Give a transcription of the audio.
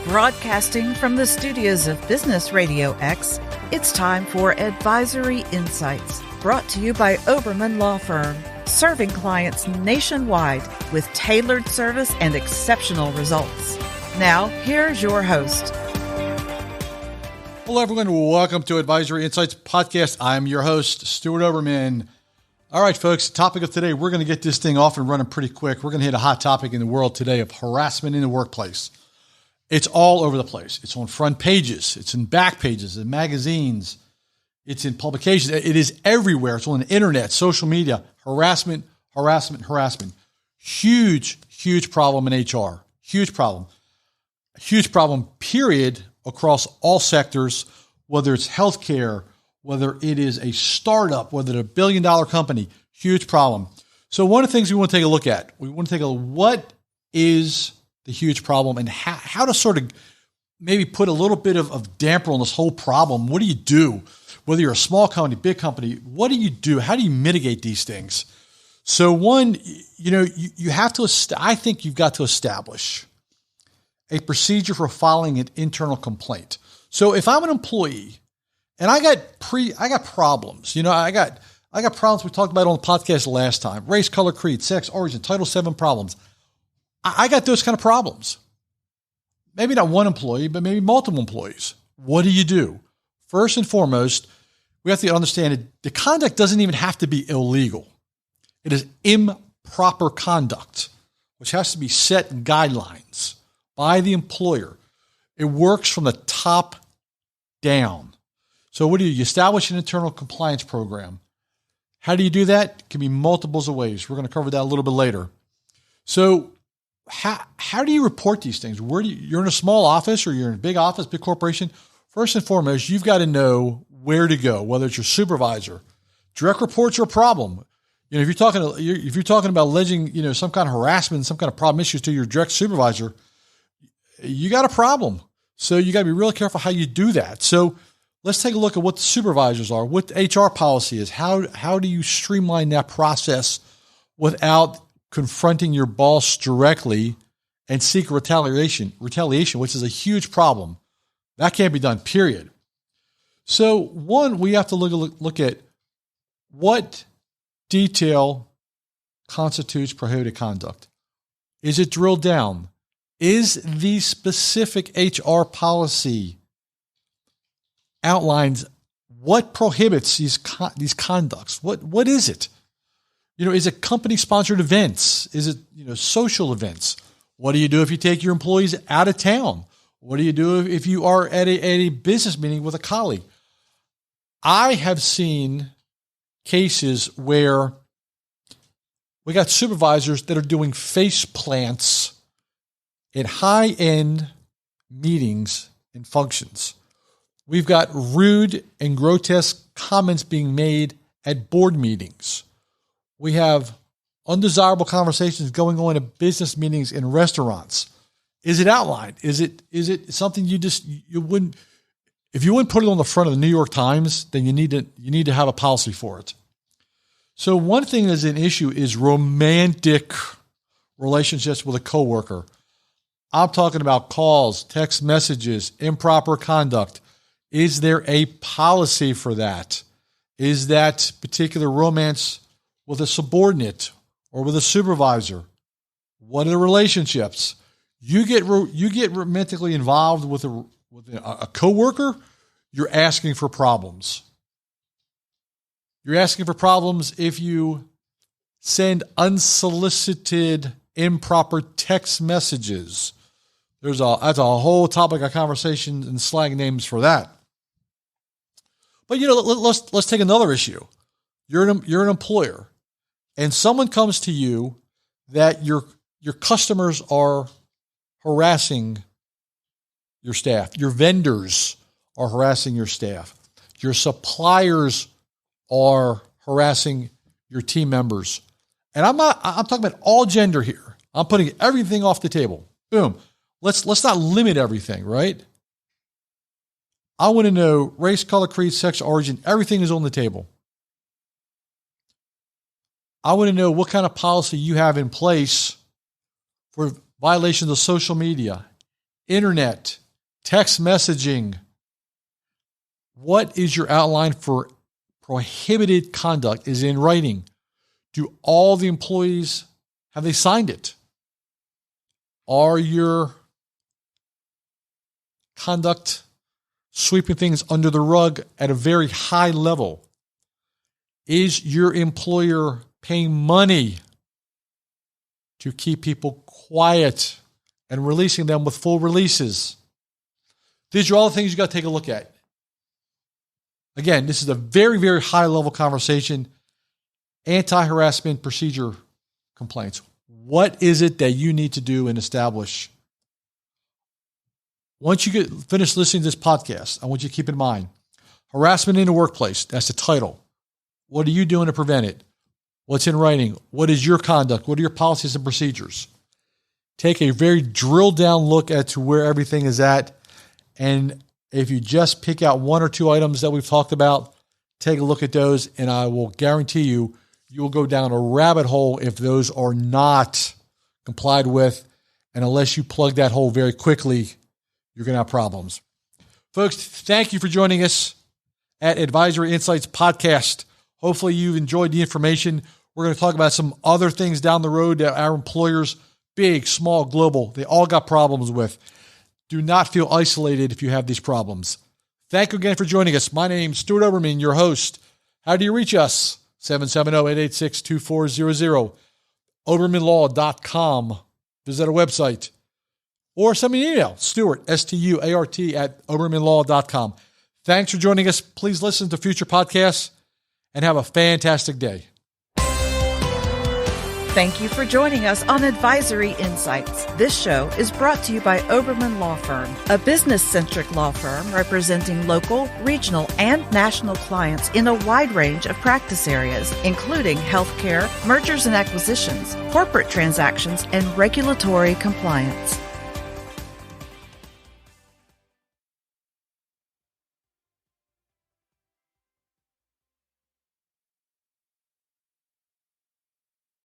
Broadcasting from the studios of Business RadioX, it's time for Advisory Insights, brought to you by Oberman Law Firm, serving clients nationwide with tailored service and exceptional results. Now, here's your host. Hello, everyone. Welcome to Advisory Insights Podcast. I'm your host, Stuart Oberman. All right, folks, topic of today, we're going to get this thing off and running pretty quick. We're going to hit a hot topic in the world today of harassment in the workplace. It's all over the place. It's on front pages. It's in back pages, in magazines. It's in publications. It is everywhere. It's on the internet, social media. Harassment. Huge problem in HR. Huge problem, period, across all sectors, whether it's healthcare, whether it is a startup, whether it's a billion-dollar company. Huge problem. So one of the things we want to take a look at, what is the huge problem and how to sort of maybe put a little bit of damper on this whole problem. What do you do? Whether you're a small company, big company, what do you do? How do you mitigate these things? So one, you have to, I think you've got to establish a procedure for filing an internal complaint. So if I'm an employee and I got problems, I got problems we talked about on the podcast last time, race, color, creed, sex, origin, Title VII problems. I got those kind of problems. Maybe not one employee, but maybe multiple employees. What do you do? First and foremost, we have to understand that the conduct doesn't even have to be illegal. It is improper conduct, which has to be set guidelines by the employer. It works from the top down. So what do? You establish an internal compliance program. How do you do that? It can be multiples of ways. We're going to cover that a little bit later. So how do you report these things? You're in a small office or you're in a big office, big corporation. First and foremost, you've got to know where to go, whether it's your supervisor. Direct reports are a problem. If you're talking about alleging, some kind of harassment, some kind of problem issues to your direct supervisor, you got a problem. So you got to be really careful how you do that. So let's take a look at what the supervisors are, what the HR policy is. How do you streamline that process without confronting your boss directly and seek retaliation, which is a huge problem. That can't be done, period. So one, we have to look at what detail constitutes prohibited conduct. Is it drilled down? Is the specific HR policy outlines what prohibits these conducts? What is it? Is it company-sponsored events? Is it, social events? What do you do if you take your employees out of town? What do you do if you are at a business meeting with a colleague? I have seen cases where we got supervisors that are doing face plants at high-end meetings and functions. We've got rude and grotesque comments being made at board meetings. We have undesirable conversations going on at business meetings in restaurants. Is it outlined? Is it something you wouldn't, if you wouldn't put it on the front of the New York Times, then you need to have a policy for it. So one thing that's an issue is romantic relationships with a coworker. I'm talking about calls, text messages, improper conduct. Is there a policy for that? Is that particular romance with a subordinate or with a supervisor? What are the relationships? You get romantically involved with a coworker, you're asking for problems. You're asking for problems if you send unsolicited, improper text messages. That's a whole topic of conversation and slang names for that. But let's take another issue. You're an employer, and someone comes to you that your customers are harassing your staff. Your vendors are harassing your staff. Your suppliers are harassing your team members. And I'm talking about all gender here. I'm putting everything off the table. Boom. Let's not limit everything, right? I want to know race, color, creed, sex, origin. Everything is on the table. I want to know what kind of policy you have in place for violations of social media, internet, text messaging. What is your outline for prohibited conduct? Is it in writing? Do all the employees, have they signed it? Are your conduct sweeping things under the rug at a very high level? Is your employer paying money to keep people quiet and releasing them with full releases? These are all the things you got to take a look at. Again, this is a very, very high level conversation. Anti-harassment procedure complaints. What is it that you need to do and establish? Once you get finished listening to this podcast, I want you to keep in mind, harassment in the workplace, that's the title. What are you doing to prevent it? What's in writing? What is your conduct? What are your policies and procedures? Take a very drilled down look at to where everything is at. And if you just pick out one or two items that we've talked about, take a look at those, and I will guarantee you, you will go down a rabbit hole if those are not complied with. And unless you plug that hole very quickly, you're going to have problems. Folks, thank you for joining us at Advisory Insights Podcast. Hopefully you've enjoyed the information. We're going to talk about some other things down the road that our employers, big, small, global, they all got problems with. Do not feel isolated if you have these problems. Thank you again for joining us. My name's Stuart Oberman, your host. How do you reach us? 770-886-2400. Obermanlaw.com. Visit our website. Or send me an email, Stuart, S-T-U-A-R-T, at Obermanlaw.com. Thanks for joining us. Please listen to future podcasts and have a fantastic day. Thank you for joining us on Advisory Insights. This show is brought to you by Oberman Law Firm, a business-centric law firm representing local, regional, and national clients in a wide range of practice areas, including healthcare, mergers and acquisitions, corporate transactions, and regulatory compliance.